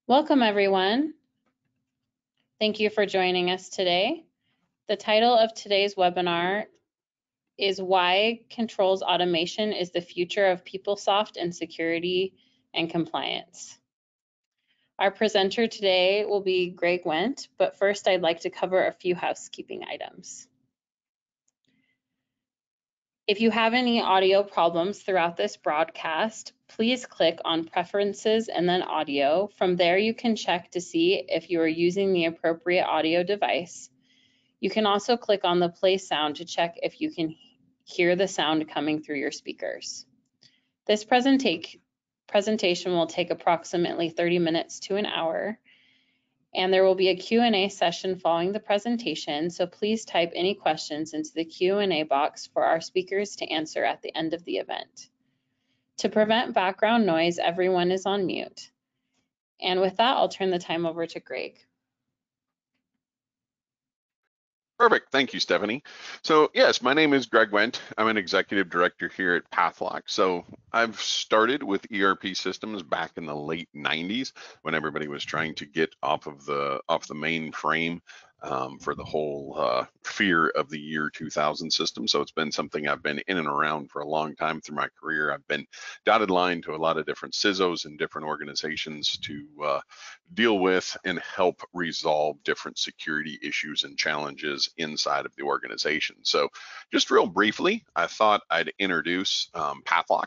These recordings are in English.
Welcome, everyone. Thank you for joining us today. The title of today's webinar is Why Controls Automation is the Future of PeopleSoft and Security and Compliance. Our presenter today will be Greg Wendt, but first I'd like to cover a few housekeeping items. If you have any audio problems throughout this broadcast, please click on Preferences and then Audio. From there, you can check to see if you are using the appropriate audio device. You can also click on the play sound to check if you can hear the sound coming through your speakers. This presentation will take approximately 30 minutes to an hour, and there will be a Q&A session following the presentation, so please type any questions into the Q&A box for our speakers to answer at the end of the event. To prevent background noise, everyone is on mute. And with that, I'll turn the time over to Greg. Perfect. Thank you, Stephanie. So yes, my name is Greg Wendt. I'm an executive director here at Pathlock. So I've started with ERP systems back in the late 90s when everybody was trying to get off the mainframe for the whole fear of the year 2000 system. So it's been something I've been in and around for a long time through my career. I've been dotted line to a lot of different CISOs and different organizations to deal with and help resolve different security issues and challenges inside of the organization. So just real briefly, I thought I'd introduce Pathlock.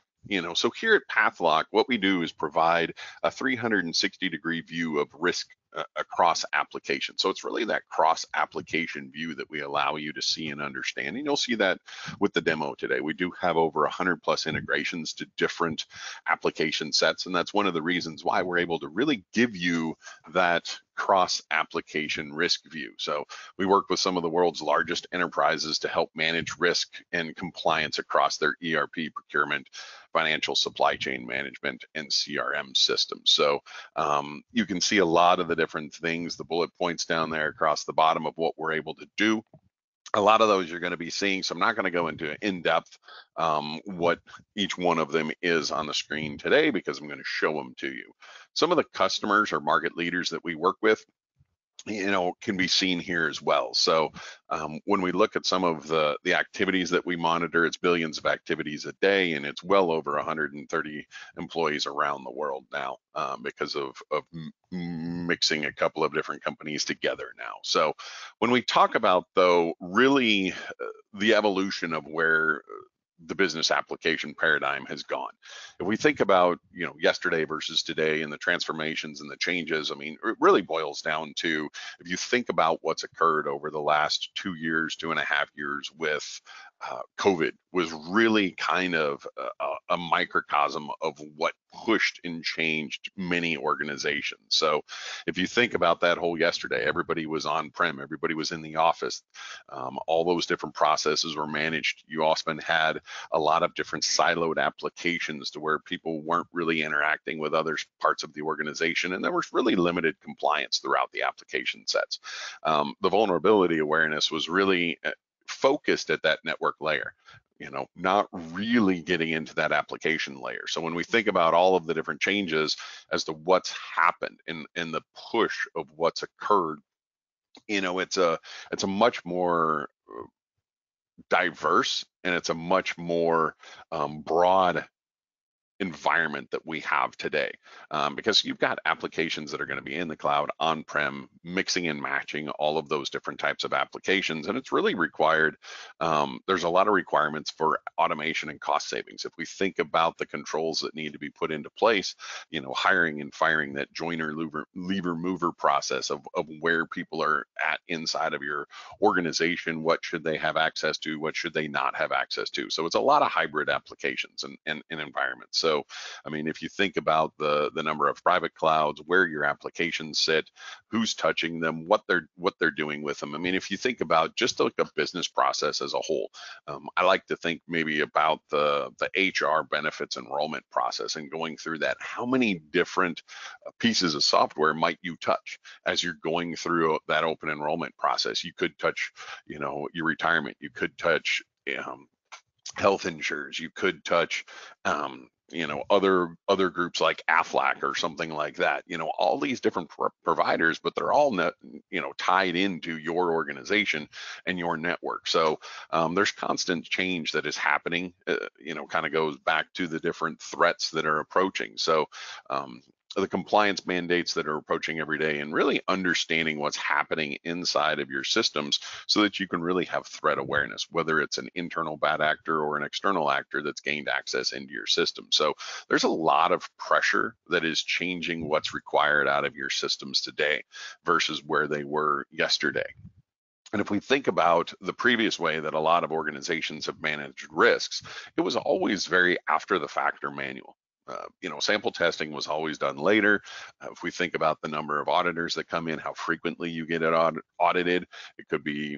So here at Pathlock, what we do is provide a 360-degree view of risk across applications. So it's really that cross application view that we allow you to see and understand. And you'll see that with the demo today. We do have over 100+ integrations to different application sets. And that's one of the reasons why we're able to really give you that cross application risk view. So we work with some of the world's largest enterprises to help manage risk and compliance across their ERP, procurement, financial, supply chain management, and CRM systems. So you can see a lot of the different things, the bullet points down there across the bottom of what we're able to do. A lot of those you're going to be seeing, so I'm not going to go into in-depth what each one of them is on the screen today because I'm going to show them to you. Some of the customers or market leaders that we work with, can be seen here as well. So when we look at some of the activities that we monitor, it's billions of activities a day, and it's well over 130 employees around the world now because of mixing a couple of different companies together now. So when we talk about, though, really the evolution of where the business application paradigm has gone. If we think about, yesterday versus today and the transformations and the changes, it really boils down to, if you think about what's occurred over the last 2 years, 2.5 years with COVID, was really kind of a microcosm of what pushed and changed many organizations. So if you think about that whole yesterday, everybody was on-prem, everybody was in the office, all those different processes were managed. You often had a lot of different siloed applications to where people weren't really interacting with other parts of the organization, and there was really limited compliance throughout the application sets. The vulnerability awareness was really focused at that network layer, not really getting into that application layer. So when we think about all of the different changes as to what's happened and the push of what's occurred, it's a much more diverse, and it's a much more broad environment that we have today, because you've got applications that are going to be in the cloud, on-prem, mixing and matching all of those different types of applications, and it's really required. There's a lot of requirements for automation and cost savings. If we think about the controls that need to be put into place, hiring and firing, that joiner lever mover process of where people are at inside of your organization, what should they have access to, what should they not have access to. So it's a lot of hybrid applications and environments. So if you think about the number of private clouds, where your applications sit, who's touching them, what they're doing with them. If you think about just like a business process as a whole, I like to think maybe about the HR benefits enrollment process and going through that. How many different pieces of software might you touch as you're going through that open enrollment process? You could touch, your retirement. You could touch health insurers. You could touch other groups like Aflac or something like that. All these different providers, but they're all tied into your organization and your network. So there's constant change that is happening. Kind of goes back to the different threats that are approaching. So the compliance mandates that are approaching every day, and really understanding what's happening inside of your systems so that you can really have threat awareness, whether it's an internal bad actor or an external actor that's gained access into your system. So there's a lot of pressure that is changing what's required out of your systems today versus where they were yesterday. And if we think about the previous way that a lot of organizations have managed risks, it was always very after the fact or manual. Sample testing was always done later. If we think about the number of auditors that come in, how frequently you get it audited, it could be,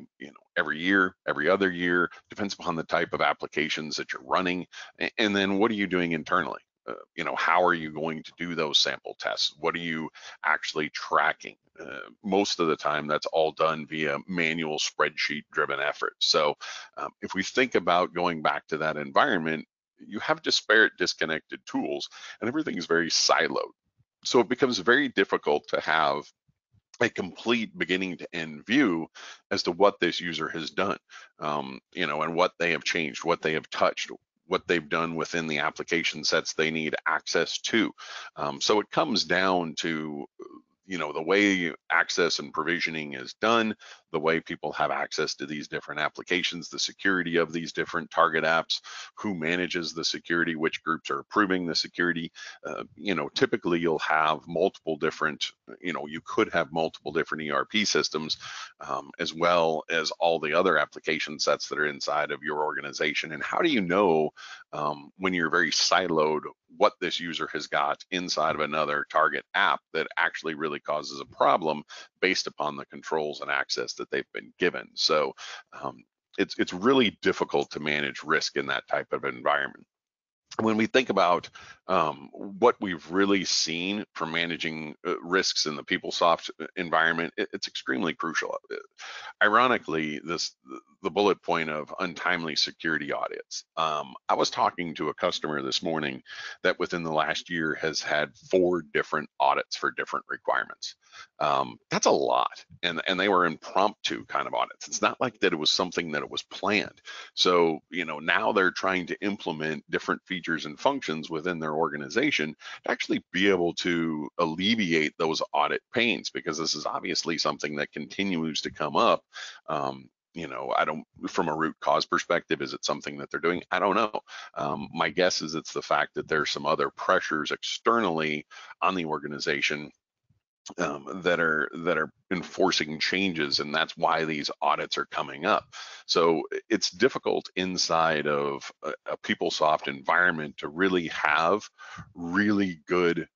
every year, every other year, depends upon the type of applications that you're running. And then what are you doing internally? How are you going to do those sample tests? What are you actually tracking? Most of the time, that's all done via manual spreadsheet driven effort. So if we think about going back to that environment, you have disparate, disconnected tools, and everything is very siloed. So it becomes very difficult to have a complete beginning to end view as to what this user has done, and what they have changed, what they have touched, what they've done within the application sets they need access to. So it comes down to the way access and provisioning is done, the way people have access to these different applications, the security of these different target apps, who manages the security, which groups are approving the security. Typically you'll have multiple different, you could have multiple different ERP systems, as well as all the other application sets that are inside of your organization. And how do you know when you're very siloed what this user has got inside of another target app that actually really causes a problem based upon the controls and access that they've been given? So it's really difficult to manage risk in that type of environment. When we think about what we've really seen for managing risks in the PeopleSoft environment, it's extremely crucial. Ironically, the bullet point of untimely security audits. I was talking to a customer this morning that within the last year has had 4 different audits for different requirements. That's a lot, and they were impromptu kind of audits. It's not like that it was something that it was planned. So now they're trying to implement different features and functions within their organization to actually be able to alleviate those audit pains, because this is obviously something that continues to come up. I don't, from a root cause perspective, is it something that they're doing? I don't know. My guess is it's the fact that there's some other pressures externally on the organization that are enforcing changes, and that's why these audits are coming up. So it's difficult inside of a PeopleSoft environment to really have really good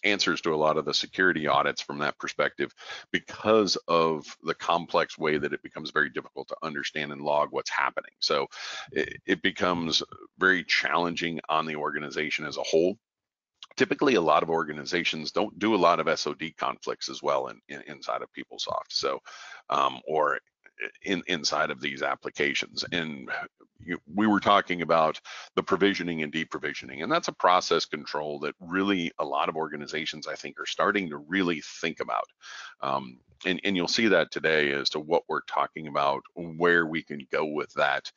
answers to a lot of the security audits from that perspective, because of the complex way that it becomes very difficult to understand and log what's happening. So it becomes very challenging on the organization as a whole. Typically, a lot of organizations don't do a lot of SOD conflicts as well inside of PeopleSoft. So, or inside of these applications. And we were talking about the provisioning and deprovisioning, and that's a process control that really a lot of organizations, I think, are starting to really think about. And you'll see that today as to what we're talking about, where we can go with that.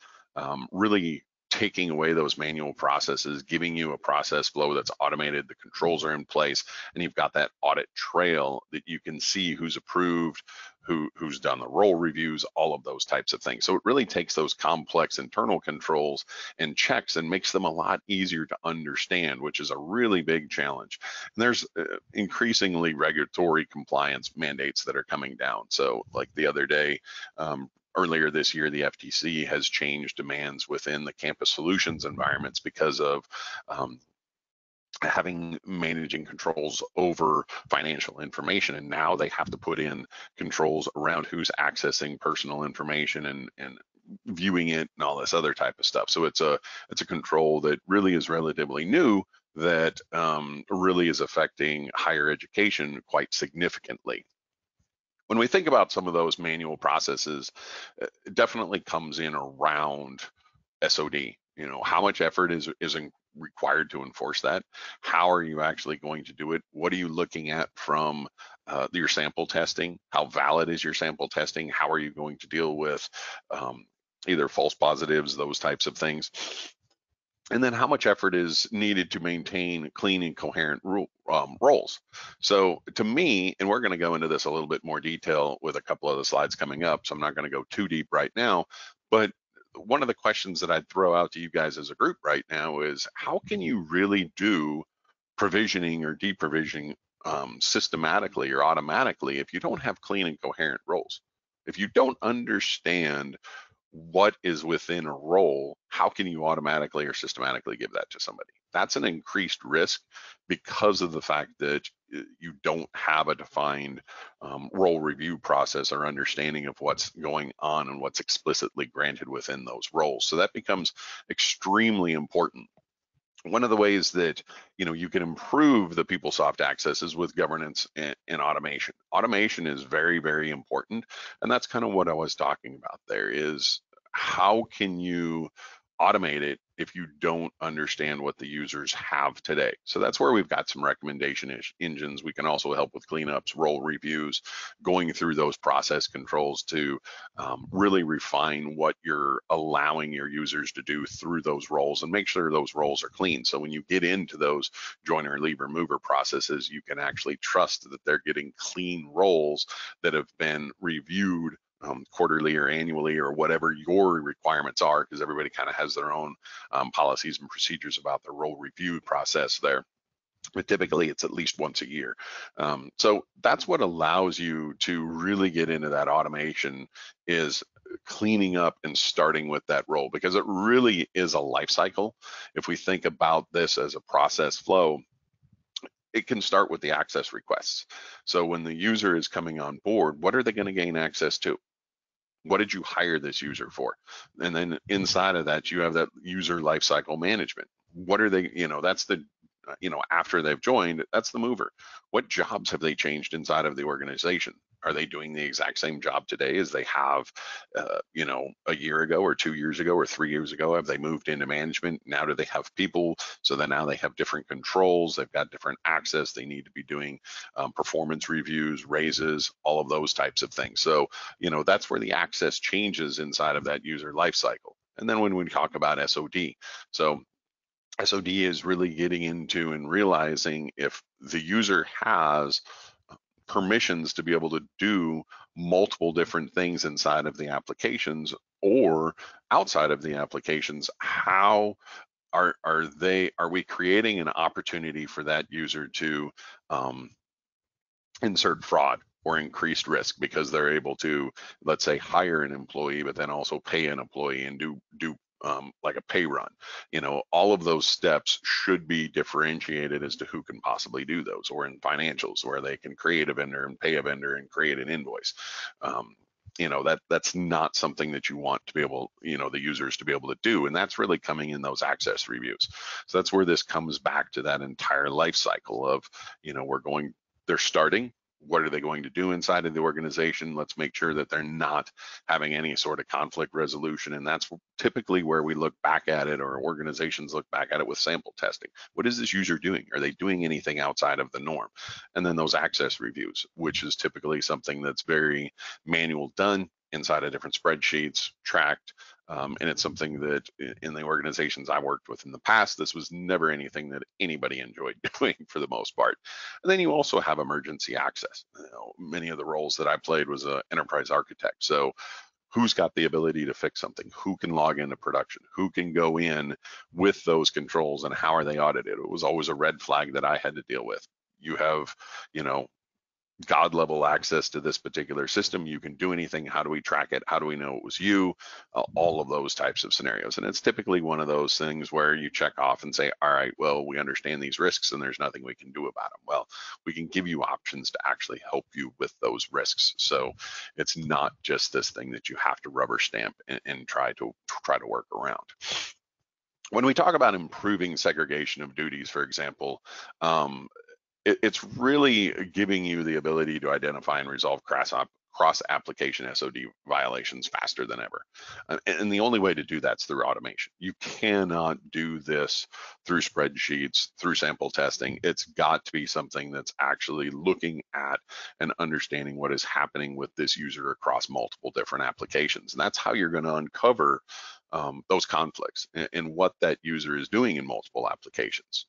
Really taking away those manual processes, giving you a process flow that's automated, the controls are in place, and you've got that audit trail that you can see who's approved, who's done the role reviews, all of those types of things. So it really takes those complex internal controls and checks and makes them a lot easier to understand, which is a really big challenge. And there's increasingly regulatory compliance mandates that are coming down. So like the other day, earlier this year, the FTC has changed demands within the campus solutions environments because of managing controls over financial information, and now they have to put in controls around who's accessing personal information and viewing it and all this other type of stuff. So it's a control that really is relatively new, that really is affecting higher education quite significantly. When we think about some of those manual processes, it definitely comes in around SOD. How much effort is required to enforce that? How are you actually going to do it? What are you looking at from your sample testing? How valid is your sample testing? How are you going to deal with either false positives, those types of things? And then how much effort is needed to maintain clean and coherent roles? So to me, and we're going to go into this a little bit more detail with a couple of the slides coming up, so I'm not going to go too deep right now, but one of the questions that I'd throw out to you guys as a group right now is, how can you really do provisioning or deprovisioning systematically or automatically if you don't have clean and coherent roles? If you don't understand what is within a role, how can you automatically or systematically give that to somebody? That's an increased risk because of the fact that you don't have a defined role review process or understanding of what's going on and what's explicitly granted within those roles. So that becomes extremely important. One of the ways that you can improve the PeopleSoft access is with governance and automation. Automation is very, very important, and that's kind of what I was talking about there. Is how can you automate it if you don't understand what the users have today? So that's where we've got some recommendation engines. We can also help with cleanups, role reviews, going through those process controls to really refine what you're allowing your users to do through those roles and make sure those roles are clean. So when you get into those joiner, leaver, mover processes, you can actually trust that they're getting clean roles that have been reviewed quarterly or annually or whatever your requirements are, because everybody kind of has their own policies and procedures about the role review process there. But typically it's at least once a year. So that's what allows you to really get into that automation, is cleaning up and starting with that role, because it really is a life cycle. If we think about this as a process flow, it can start with the access requests. So when the user is coming on board, what are they going to gain access to? What did you hire this user for? And then inside of that, you have that user lifecycle management. What are they, that's the, after they've joined, that's the mover. What jobs have they changed inside of the organization? Are they doing the exact same job today as they have, a year ago or 2 years ago or 3 years ago? Have they moved into management? Now do they have people? So then now they have different controls. They've got different access. They need to be doing performance reviews, raises, all of those types of things. So, that's where the access changes inside of that user lifecycle. And then when we talk about SOD, so SOD is really getting into and realizing if the user has permissions to be able to do multiple different things inside of the applications or outside of the applications, how are we creating an opportunity for that user to insert fraud or increased risk because they're able to, let's say, hire an employee, but then also pay an employee and do like a pay run. All of those steps should be differentiated as to who can possibly do those, or in financials where they can create a vendor and pay a vendor and create an invoice. That's not something that you want to be able, the users to be able to do. And that's really coming in those access reviews. So that's where this comes back to that entire life cycle of, they're starting. What are they going to do inside of the organization? Let's make sure that they're not having any sort of conflict resolution. And that's typically where we look back at it, or organizations look back at it with sample testing. What is this user doing? Are they doing anything outside of the norm? And then those access reviews, which is typically something that's very manual done inside of different spreadsheets, tracked. And it's something that in the organizations I worked with in the past, this was never anything that anybody enjoyed doing for the most part. And then you also have emergency access. Many of the roles that I played was an enterprise architect. So who's got the ability to fix something? Who can log into production? Who can go in with those controls, and how are they audited? It was always a red flag that I had to deal with. You have, God level access to this particular system. You can do anything. How do we track it? How do we know it was you? All of those types of scenarios. And it's typically one of those things where you check off and say, all right, well, we understand these risks and there's nothing we can do about them. Well, we can give you options to actually help you with those risks. So it's not just this thing that you have to rubber stamp and try to work around. When we talk about improving segregation of duties, for example, it's really giving you the ability to identify and resolve cross-application SOD violations faster than ever. And the only way to do that's through automation. You cannot do this through spreadsheets, through sample testing. It's got to be something that's actually looking at and understanding what is happening with this user across multiple different applications. And that's how you're going to uncover those conflicts and what that user is doing in multiple applications.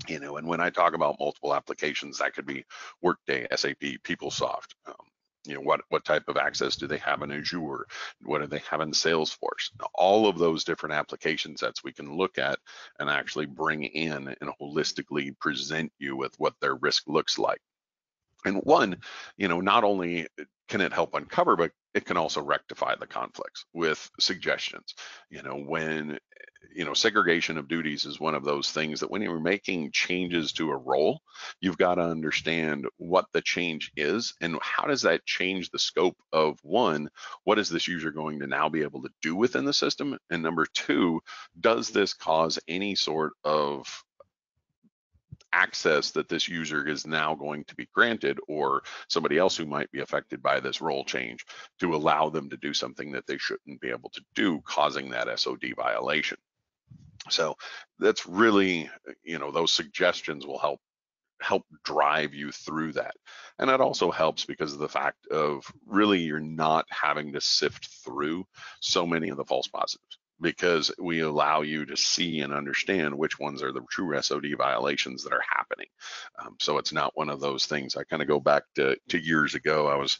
And when I talk about multiple applications, that could be Workday, SAP, PeopleSoft. What type of access do they have in Azure? What do they have in Salesforce? All of those different application sets we can look at and actually bring in and holistically present you with what their risk looks like. And one, not only can it help uncover, but it can also rectify the conflicts with suggestions. When segregation of duties is one of those things that when you're making changes to a role, you've got to understand what the change is and how does that change the scope of one, what is this user going to now be able to do within the system? And number two, does this cause any sort of access that this user is now going to be granted, or somebody else who might be affected by this role change, to allow them to do something that they shouldn't be able to do, causing that SOD violation? So that's really, those suggestions will help drive you through that. And that also helps because of the fact of really you're not having to sift through so many of the false positives, because we allow you to see and understand which ones are the true SOD violations that are happening. So it's not one of those things. I kind of go back to years ago. I was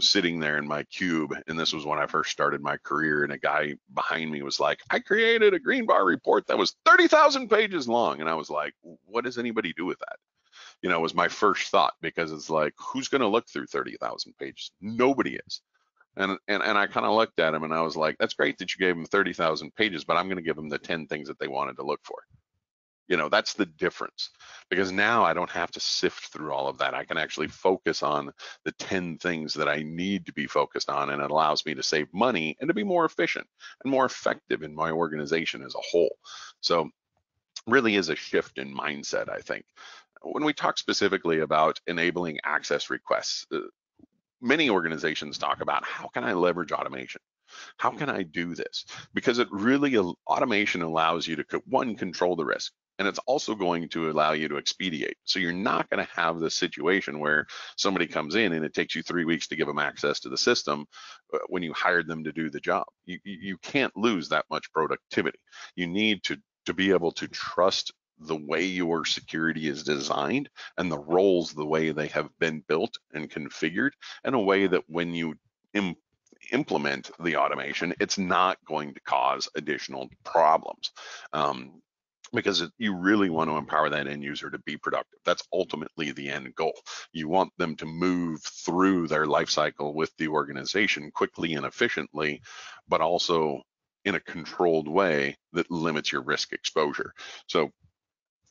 sitting there in my cube, and this was when I first started my career, and a guy behind me was like, I created a green bar report that was 30,000 pages long. And I was like, what does anybody do with that? Was my first thought, because it's like, who's going to look through 30,000 pages? Nobody is. And I kind of looked at him and I was like, that's great that you gave them 30,000 pages, but I'm going to give them the 10 things that they wanted to look for. That's the difference, because now I don't have to sift through all of that. I can actually focus on the 10 things that I need to be focused on, and it allows me to save money and to be more efficient and more effective in my organization as a whole. So really is a shift in mindset, I think. When we talk specifically about enabling access requests, many organizations talk about, how can I leverage automation? How can I do this? Because automation allows you to, one, control the risk, and it's also going to allow you to expedite. So you're not going to have this situation where somebody comes in and it takes you 3 weeks to give them access to the system when you hired them to do the job. You can't lose that much productivity. You need to be able to trust the way your security is designed and the roles the way they have been built and configured, in a way that when you implement the automation, it's not going to cause additional problems. Because you really want to empower that end user to be productive. That's ultimately the end goal. You want them to move through their life cycle with the organization quickly and efficiently, but also in a controlled way that limits your risk exposure. So,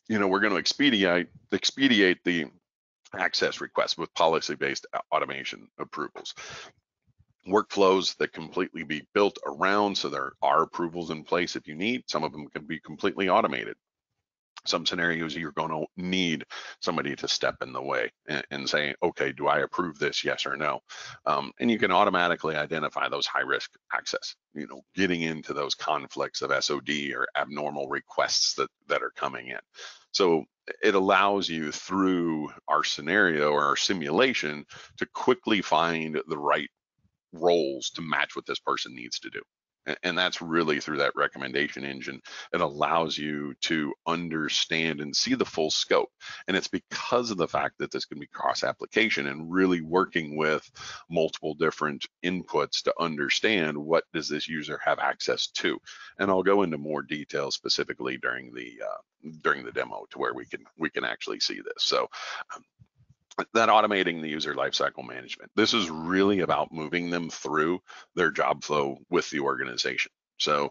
we're going to expedite the access requests with policy-based automation approvals. Workflows that completely be built around, so there are approvals in place if you need. Some of them can be completely automated. Some scenarios you're going to need somebody to step in the way and say, okay, do I approve this, yes or no? And you can automatically identify those high risk access, getting into those conflicts of SOD or abnormal requests that are coming in. So it allows you, through our scenario or our simulation, to quickly find the right roles to match what this person needs to do. And that's really through that recommendation engine. It allows you to understand and see the full scope. And it's because of the fact that this can be cross-application and really working with multiple different inputs to understand what does this user have access to. And I'll go into more detail specifically during the demo, to where we can actually see this. So that automating the user lifecycle management. This is really about moving them through their job flow with the organization. So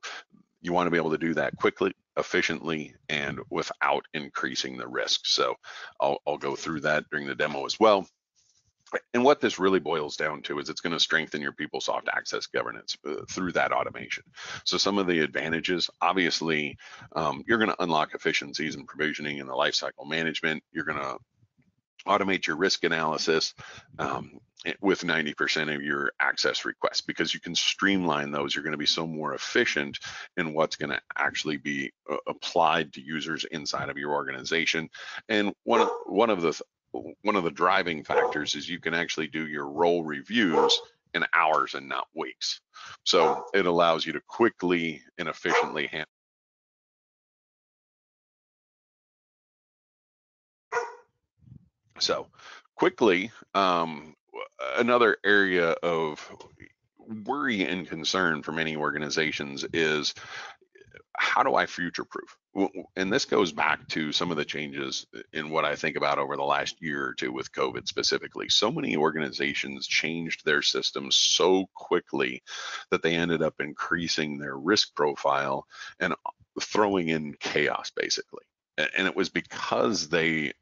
you want to be able to do that quickly, efficiently, and without increasing the risk. So I'll go through that during the demo as well. And what this really boils down to is it's going to strengthen your PeopleSoft access governance through that automation. So some of the advantages, obviously, you're going to unlock efficiencies in provisioning and the lifecycle management. You're going to automate your risk analysis with 90% of your access requests, because you can streamline those. You're going to be so more efficient in what's going to actually be applied to users inside of your organization. And one of the driving factors is you can actually do your role reviews in hours and not weeks. So it allows you to quickly and efficiently handle. So quickly, another area of worry and concern for many organizations is, how do I future proof? And this goes back to some of the changes in what I think about over the last year or two with COVID specifically. So many organizations changed their systems so quickly that they ended up increasing their risk profile and throwing in chaos, basically. And it was because they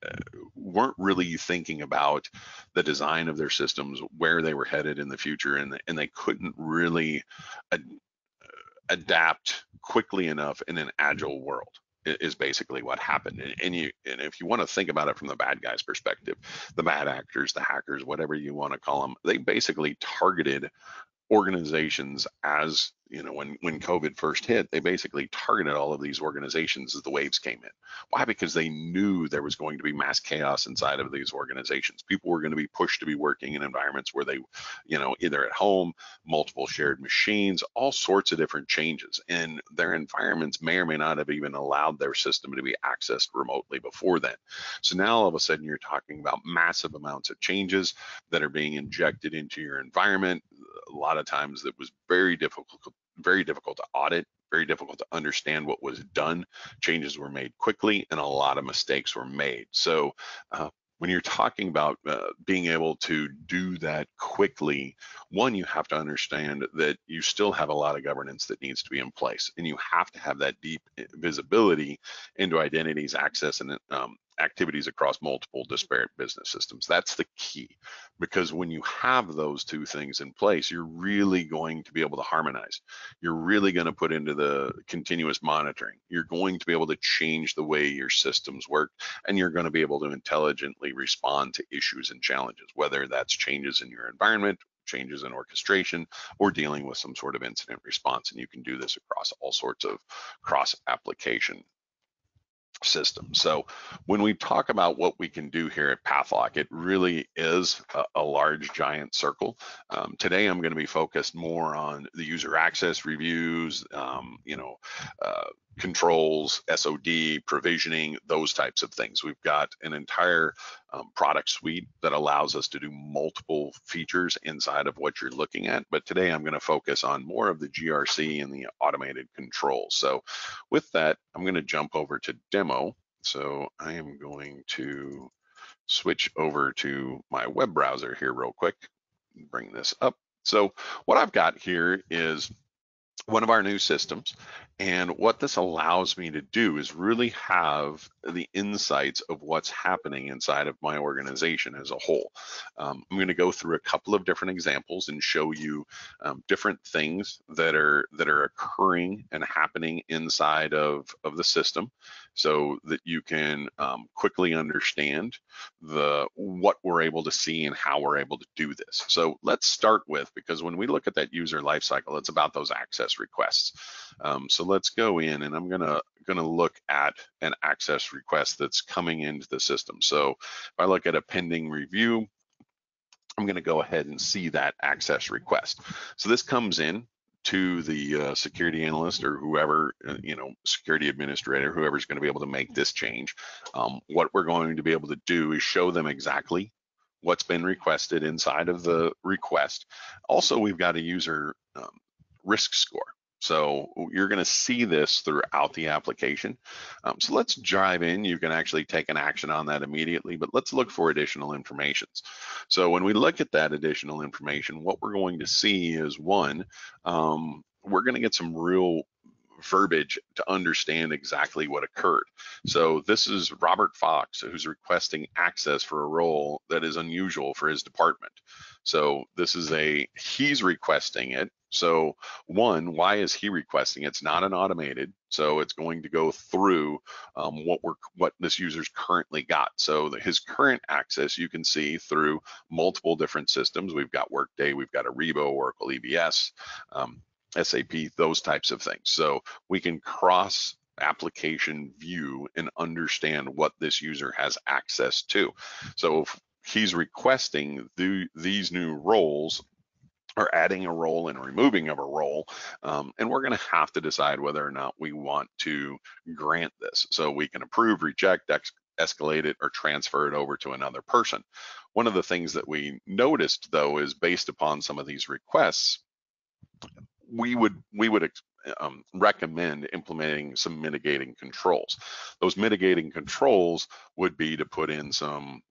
weren't really thinking about the design of their systems, where they were headed in the future, and they couldn't really adapt quickly enough in an agile world is basically what happened. And if you want to think about it from the bad guys' perspective, the bad actors, the hackers, whatever you want to call them, they basically targeted organizations. As you know, when COVID first hit, they basically targeted all of these organizations as the waves came in. Why? Because they knew there was going to be mass chaos inside of these organizations. People were going to be pushed to be working in environments where they, either at home, multiple shared machines, all sorts of different changes, and their environments may or may not have even allowed their system to be accessed remotely before then. So now all of a sudden you're talking about massive amounts of changes that are being injected into your environment. A lot of times that was very difficult to audit, very difficult to understand what was done. Changes were made quickly and a lot of mistakes were made. So when you're talking about being able to do that quickly, one, you have to understand that you still have a lot of governance that needs to be in place, and you have to have that deep visibility into identities, access, and activities across multiple disparate business systems. That's the key, because when you have those two things in place, you're really going to be able to harmonize. You're really going to put into the continuous monitoring. You're going to be able to change the way your systems work, and you're going to be able to intelligently respond to issues and challenges, whether that's changes in your environment, changes in orchestration, or dealing with some sort of incident response. And you can do this across all sorts of cross application system. So when we talk about what we can do here at Pathlock, it really is a large giant circle. Today I'm going to be focused more on the user access reviews, controls, SOD, provisioning, those types of things. We've got an entire product suite that allows us to do multiple features inside of what you're looking at. But today I'm going to focus on more of the GRC and the automated controls. So with that, I'm going to jump over to demo. So I am going to switch over to my web browser here real quick, bring this up. So what I've got here is one of our new systems. And what this allows me to do is really have the insights of what's happening inside of my organization as a whole. I'm going to go through a couple of different examples and show you different things that are occurring and happening inside of the system, so that you can quickly understand what we're able to see and how we're able to do this. So let's start with, because when we look at that user lifecycle, it's about those access requests. So let's go in, and I'm gonna look at an access request that's coming into the system. So if I look at a pending review, I'm gonna go ahead and see that access request. So this comes in to the security analyst or whoever, security administrator, whoever's going to be able to make this change. What we're going to be able to do is show them exactly what's been requested inside of the request. Also, we've got a user risk score. So you're going to see this throughout the application. So let's dive in. You can actually take an action on that immediately, but let's look for additional information. So when we look at that additional information, what we're going to see is, one, we're going to get some real verbiage to understand exactly what occurred. So this is Robert Fox, who's requesting access for a role that is unusual for his department. So this is he's requesting it. So one, why is he requesting it? It's not an automated, so it's going to go through what this user's currently got. So his current access, you can see through multiple different systems. We've got Workday, we've got Ariba, Oracle EBS, SAP, those types of things. So we can cross application view and understand what this user has access to. So if he's requesting these new roles, or adding a role and removing of a role, and we're going to have to decide whether or not we want to grant this. So we can approve, reject, escalate it, or transfer it over to another person. One of the things that we noticed, though, is based upon some of these requests, we would recommend implementing some mitigating controls. Those mitigating controls would be to put in some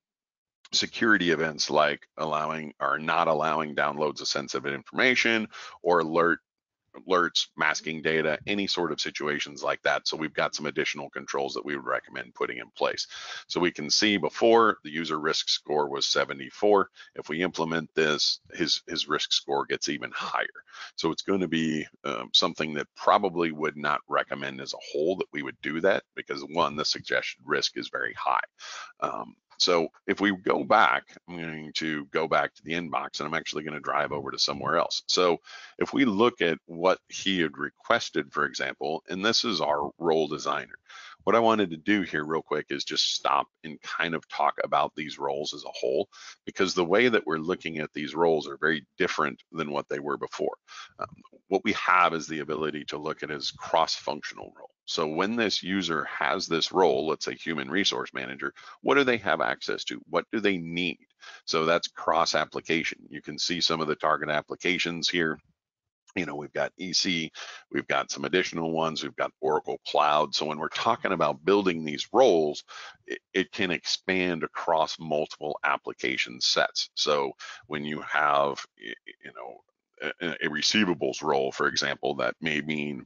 security events like allowing or not allowing downloads of sensitive information, or alerts, masking data, any sort of situations like that. So we've got some additional controls that we would recommend putting in place. So we can see before the user risk score was 74. If we implement this, his risk score gets even higher. So it's going to be something that probably would not recommend as a whole that we would do that, because one, the suggested risk is very high. So if we go back, I'm going to go back to the inbox, and I'm actually going to drive over to somewhere else. So if we look at what he had requested, for example, and this is our role designer. What I wanted to do here real quick is just stop and kind of talk about these roles as a whole, because the way that we're looking at these roles are very different than what they were before. What we have is the ability to look at as cross-functional role. So when this user has this role, let's say human resource manager, what do they have access to? What do they need? So that's cross application. You can see some of the target applications here. We've got EC, we've got some additional ones, we've got Oracle Cloud. So when we're talking about building these roles, it can expand across multiple application sets. So when you have, a receivables role, for example, that may mean,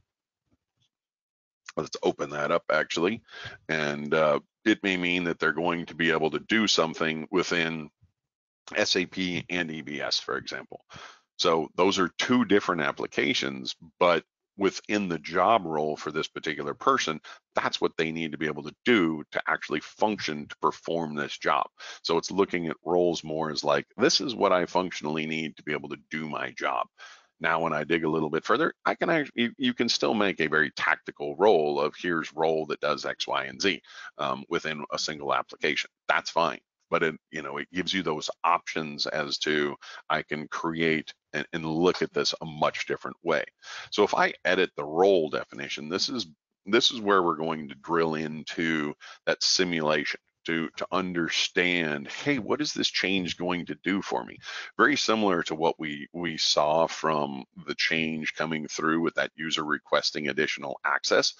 let's open that up actually, and it may mean that they're going to be able to do something within SAP and EBS, for example. So those are two different applications, but within the job role for this particular person, that's what they need to be able to do to actually function to perform this job. So it's looking at roles more as like, this is what I functionally need to be able to do my job. Now, when I dig a little bit further, I can actually, you can still make a very tactical role of here's role that does X, Y, and Z within a single application. That's fine. But it gives you those options as to, I can create and look at this a much different way. So if I edit the role definition, this is where we're going to drill into that simulation to understand, hey, what is this change going to do for me? Very similar to what we saw from the change coming through with that user requesting additional access.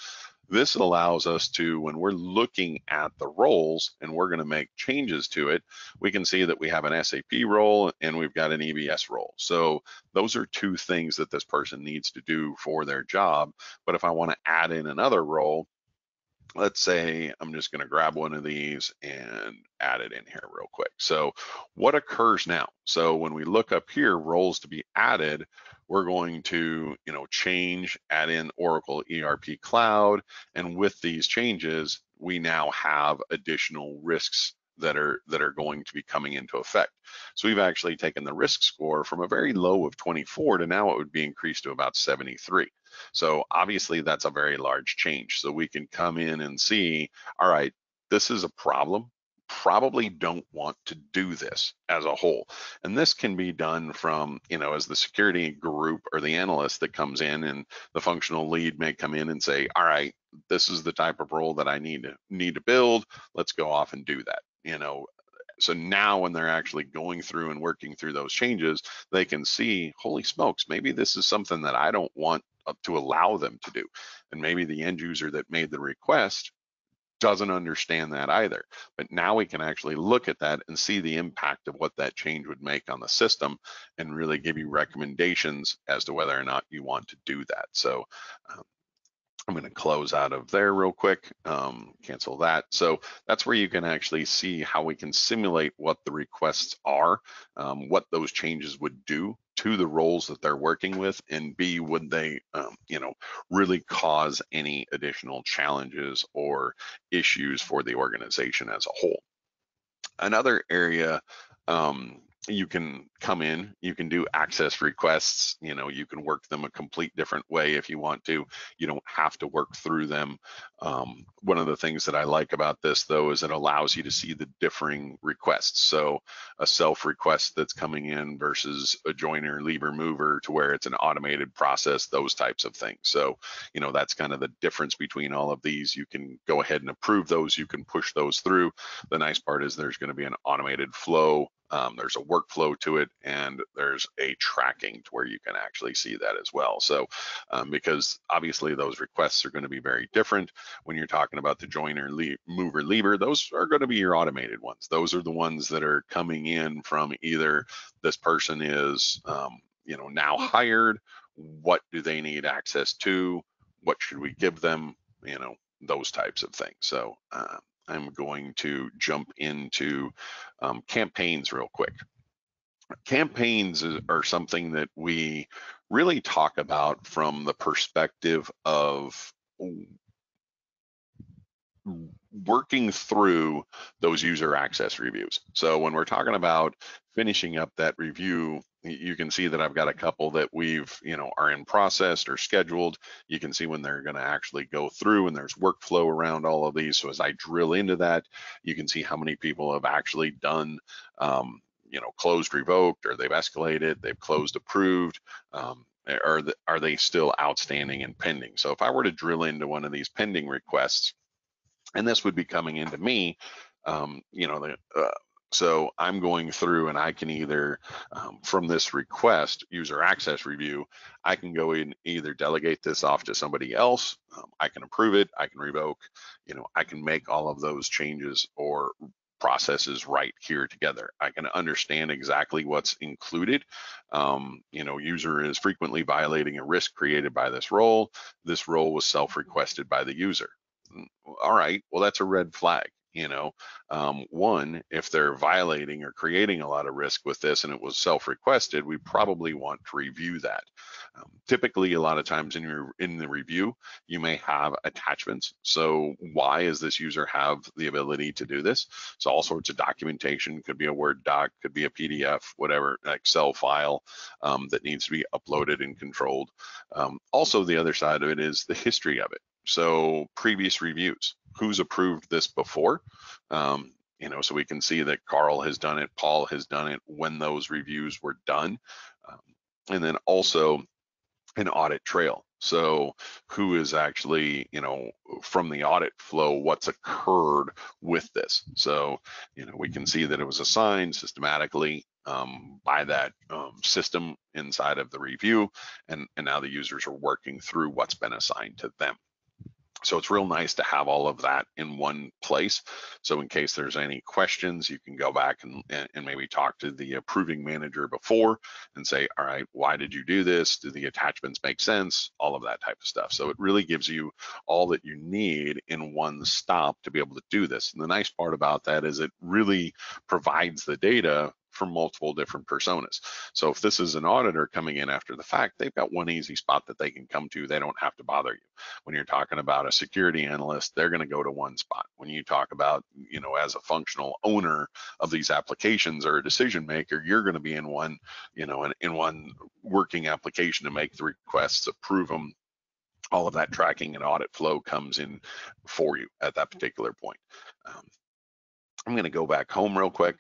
This allows us to, when we're looking at the roles and we're going to make changes to it, we can see that we have an SAP role and we've got an EBS role. So those are two things that this person needs to do for their job. But if I want to add in another role, let's say I'm just going to grab one of these and add it in here real quick. So what occurs now? So when we look up here, roles to be added, we're going to, change, add in Oracle ERP Cloud. And with these changes, we now have additional risks that are going to be coming into effect. So we've actually taken the risk score from a very low of 24 to now it would be increased to about 73. So obviously that's a very large change. So we can come in and see, all right, this is a problem. Probably don't want to do this as a whole. And this can be done from, as the security group or the analyst that comes in, and the functional lead may come in and say, all right, this is the type of role that I need to build. Let's go off and do that. So now when they're actually going through and working through those changes, they can see, holy smokes, maybe this is something that I don't want to allow them to do. And maybe the end user that made the request doesn't understand that either. But now we can actually look at that and see the impact of what that change would make on the system and really give you recommendations as to whether or not you want to do that. So I'm going to close out of there real quick, cancel that. So that's where you can actually see how we can simulate what the requests are, what those changes would do to the roles that they're working with, and B, would they, really cause any additional challenges or issues for the organization as a whole. Another area, you can come in, you can do access requests, you can work them a complete different way if you want to. You don't have to work through them. One of the things that I like about this, though, is it allows you to see the differing requests. So a self request that's coming in versus a joiner, leaver, mover, to where it's an automated process, those types of things. So, that's kind of the difference between all of these. You can go ahead and approve those, you can push those through. The nice part is there's going to be an automated flow. There's a workflow to it, and there's a tracking to where you can actually see that as well. So because obviously those requests are going to be very different when you're talking about the joiner, mover, leaver, those are going to be your automated ones. Those are the ones that are coming in from either this person is now hired, what do they need access to, what should we give them, those types of things. So I'm going to jump into campaigns real quick. Campaigns are something that we really talk about from the perspective of working through those user access reviews. So when we're talking about finishing up that review, you can see that I've got a couple that we've, are in process or scheduled. You can see when they're going to actually go through, and there's workflow around all of these. So as I drill into that, you can see how many people have actually done, closed, revoked, or they've escalated, they've closed, approved. Are they still outstanding and pending? So if I were to drill into one of these pending requests, and this would be coming into me, so I'm going through, and I can either, from this request, user access review, I can go in, either delegate this off to somebody else, I can approve it, I can revoke, I can make all of those changes or processes right here together. I can understand exactly what's included. User is frequently violating a risk created by this role. This role was self-requested by the user. All right, well, that's a red flag. One, if they're violating or creating a lot of risk with this and it was self-requested, we probably want to review that. Typically, a lot of times in the review, you may have attachments. So why does this user have the ability to do this? So all sorts of documentation, could be a Word doc, could be a PDF, whatever, an Excel file that needs to be uploaded and controlled. Also, the other side of it is the history of it. So previous reviews, who's approved this before? So we can see that Carl has done it, Paul has done it, when those reviews were done. And then also an audit trail. So who is actually, from the audit flow, what's occurred with this? So, we can see that it was assigned systematically by that system inside of the review, and now the users are working through what's been assigned to them. So it's real nice to have all of that in one place. So in case there's any questions, you can go back and maybe talk to the approving manager before and say, all right, why did you do this? Do the attachments make sense? All of that type of stuff. So it really gives you all that you need in one stop to be able to do this. And the nice part about that is it really provides the data for multiple different personas. So if this is an auditor coming in after the fact, they've got one easy spot that they can come to. They don't have to bother you. When you're talking about a security analyst, they're going to go to one spot. When you talk about, as a functional owner of these applications or a decision maker, you're going to be in one, in one working application to make the requests, approve them. All of that tracking and audit flow comes in for you at that particular point. I'm going to go back home real quick.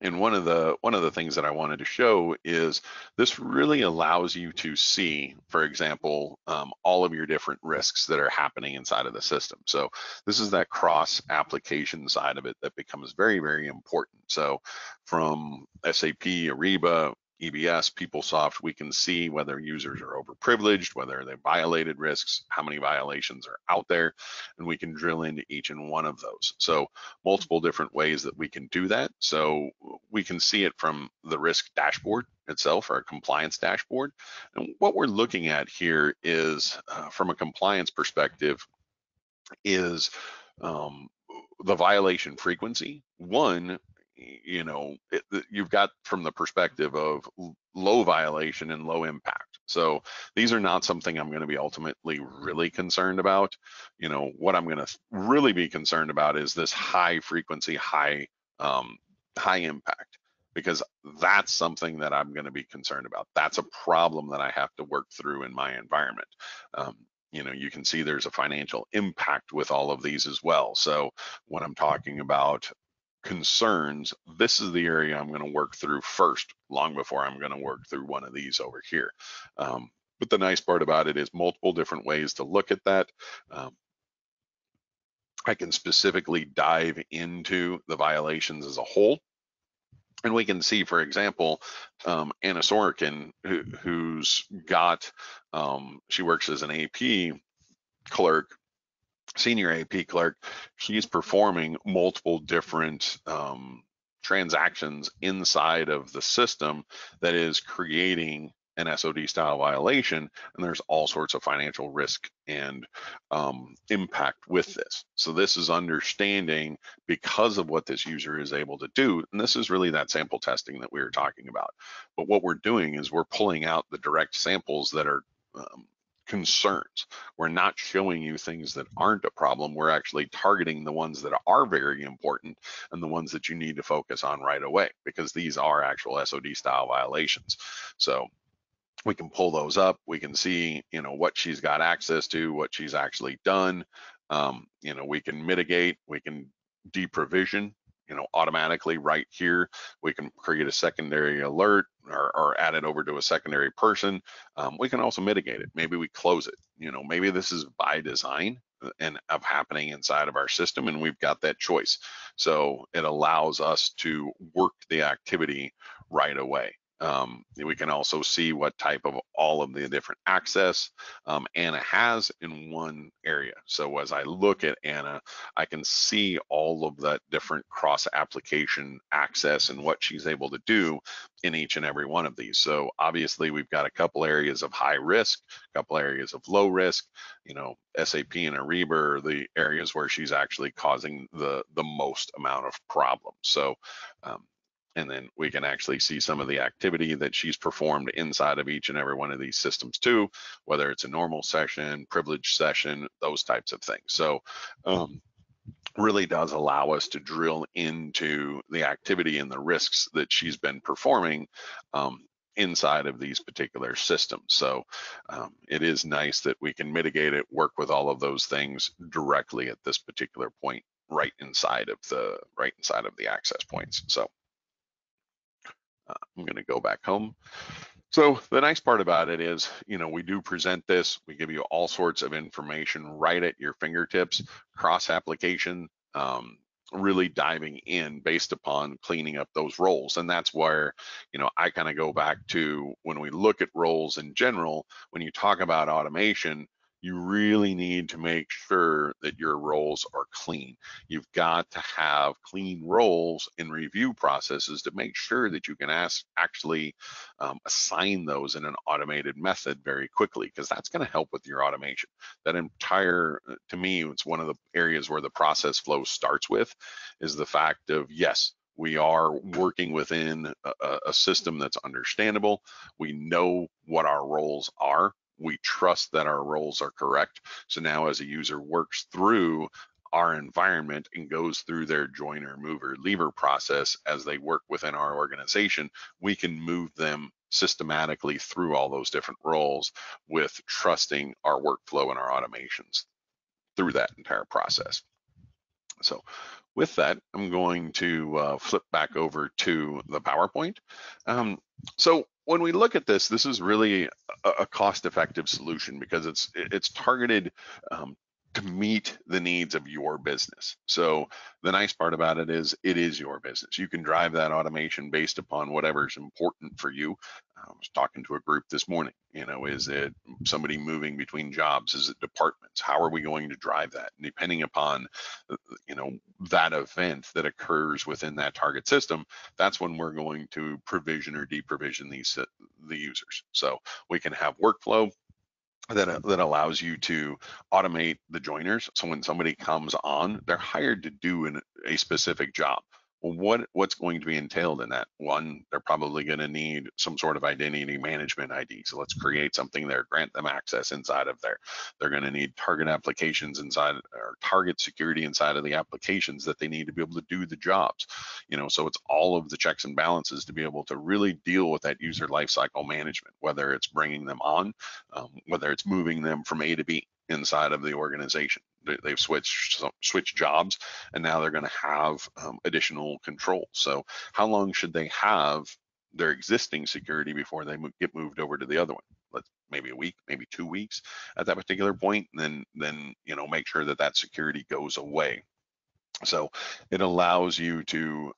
And one of the things that I wanted to show is this really allows you to see, for example, all of your different risks that are happening inside of the system. So this is that cross application side of it that becomes very, very important. So from SAP, Ariba, EBS, PeopleSoft, we can see whether users are overprivileged, whether they violated risks, how many violations are out there, and we can drill into each and one of those. So multiple different ways that we can do that. So we can see it from the risk dashboard. itself, our compliance dashboard. And what we're looking at here is, from a compliance perspective, is um, the violation frequency. One, you've got from the perspective of low violation and low impact. So these are not something I'm going to be ultimately really concerned about. What I'm going to really be concerned about is this high frequency, high impact, because that's something that I'm going to be concerned about. That's a problem that I have to work through in my environment. You can see there's a financial impact with all of these as well. So when I'm talking about concerns, this is the area I'm going to work through first, long before I'm going to work through one of these over here. But the nice part about it is multiple different ways to look at that. I can specifically dive into the violations as a whole. And we can see, for example, Anna Sorkin, who's got, she works as an AP clerk, senior AP clerk. She's performing multiple different transactions inside of the system that is creating an SOD style violation, and there's all sorts of financial risk and impact with this. So this is understanding, because of what this user is able to do, and this is really that sample testing that we were talking about. But what we're doing is we're pulling out the direct samples that are concerns. We're not showing you things that aren't a problem. We're actually targeting the ones that are very important and the ones that you need to focus on right away, because these are actual SOD style violations. So we can pull those up. We can see, what she's got access to, what she's actually done. We can mitigate, we can deprovision, automatically right here. We can create a secondary alert or add it over to a secondary person. We can also mitigate it. Maybe we close it. Maybe this is by design and of happening inside of our system, and we've got that choice. So it allows us to work the activity right away. We can also see what type of all of the different access Anna has in one area. So as I look at Anna, I can see all of that different cross application access and what she's able to do in each and every one of these. So obviously we've got a couple areas of high risk, a couple areas of low risk. SAP and Ariba are the areas where she's actually causing the most amount of problems. So and then we can actually see some of the activity that she's performed inside of each and every one of these systems too, whether it's a normal session, privileged session, those types of things. So really does allow us to drill into the activity and the risks that she's been performing inside of these particular systems. So it is nice that we can mitigate it, work with all of those things directly at this particular point, right inside of the access points. So I'm going to go back home. So the nice part about it is, we do present this, we give you all sorts of information right at your fingertips, cross application, really diving in based upon cleaning up those roles. And that's where, I kind of go back to when we look at roles in general, when you talk about automation, you really need to make sure that your roles are clean. You've got to have clean roles in review processes to make sure that you can actually assign those in an automated method very quickly, because that's going to help with your automation. That entire, to me, it's one of the areas where the process flow starts with, is the fact of, yes, we are working within a system that's understandable. We know what our roles are. We trust that our roles are correct. So now as a user works through our environment and goes through their joiner, mover, leaver process as they work within our organization, we can move them systematically through all those different roles with trusting our workflow and our automations through that entire process. So with that, I'm going to flip back over to the PowerPoint. So when we look at this is really a cost-effective solution, because it's targeted to meet the needs of your business. So the nice part about it is your business. You can drive that automation based upon whatever's important for you. I was talking to a group this morning, is it somebody moving between jobs? Is it departments? How are we going to drive that? And depending upon, that event that occurs within that target system, that's when we're going to provision or deprovision the users. So we can have workflow that allows you to automate the joiners. So when somebody comes on, they're hired to do a specific job. Well, what's going to be entailed in that? One, they're probably going to need some sort of identity management ID. So let's create something there, grant them access inside of there. They're going to need target applications inside, or target security inside of the applications that they need to be able to do the jobs. So it's all of the checks and balances to be able to really deal with that user lifecycle management, whether it's bringing them on, whether it's moving them from A to B inside of the organization. They've switched jobs, and now they're going to have additional control. So how long should they have their existing security before they get moved over to the other one? Maybe a week, maybe 2 weeks at that particular point, and then make sure that security goes away. So it allows you to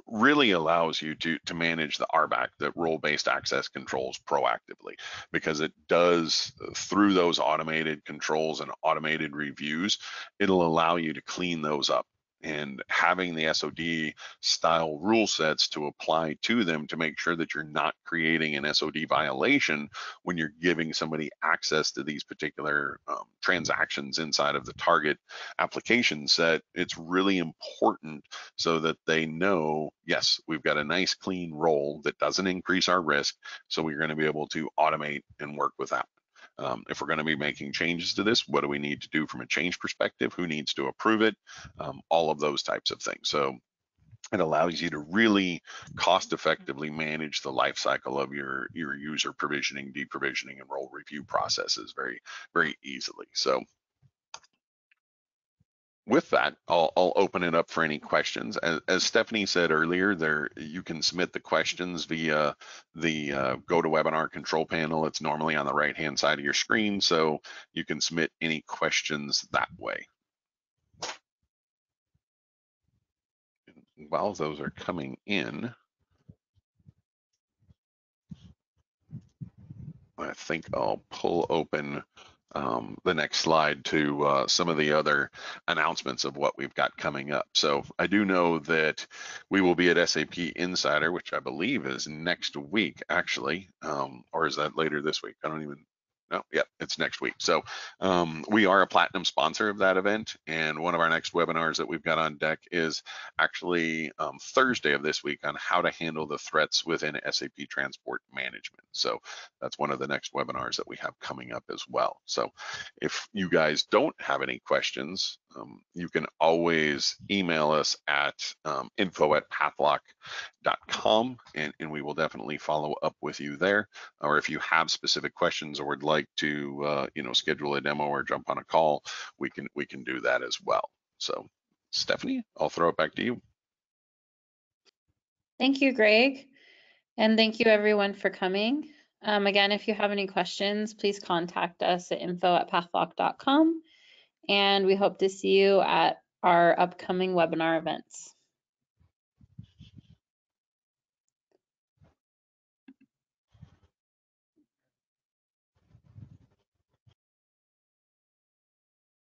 really allows you to manage the RBAC, the role-based access controls, proactively, because it does, through those automated controls and automated reviews, it'll allow you to clean those up. And having the SOD style rule sets to apply to them to make sure that you're not creating an SOD violation when you're giving somebody access to these particular transactions inside of the target application set, it's really important so that they know, yes, we've got a nice clean role that doesn't increase our risk, so we're going to be able to automate and work with that. If we're going to be making changes to this, what do we need to do from a change perspective? Who needs to approve it? All of those types of things. So it allows you to really cost effectively manage the life cycle of your user provisioning, deprovisioning, and role review processes very, very easily. So with that, I'll open it up for any questions. As Stephanie said earlier, you can submit the questions via the GoToWebinar control panel. It's normally on the right-hand side of your screen, so you can submit any questions that way. While those are coming in, I think I'll pull open the next slide to some of the other announcements of what we've got coming up. So I do know that we will be at SAP Insider, which I believe is next week, actually, or is that later this week? I don't even know. Yeah, it's next week. So we are a platinum sponsor of that event, and one of our next webinars that we've got on deck is actually Thursday of this week on how to handle the threats within SAP Transport Management. So that's one of the next webinars that we have coming up as well. So if you guys don't have any questions, you can always email us at info@pathlock.com, and we will definitely follow up with you there. Or if you have specific questions or would like to schedule a demo or jump on a call, we can do that as well. So Stephanie, I'll throw it back to you. Thank you, Greg. And thank you everyone for coming. Again, if you have any questions, please contact us at info@pathlock.com. And we hope to see you at our upcoming webinar events.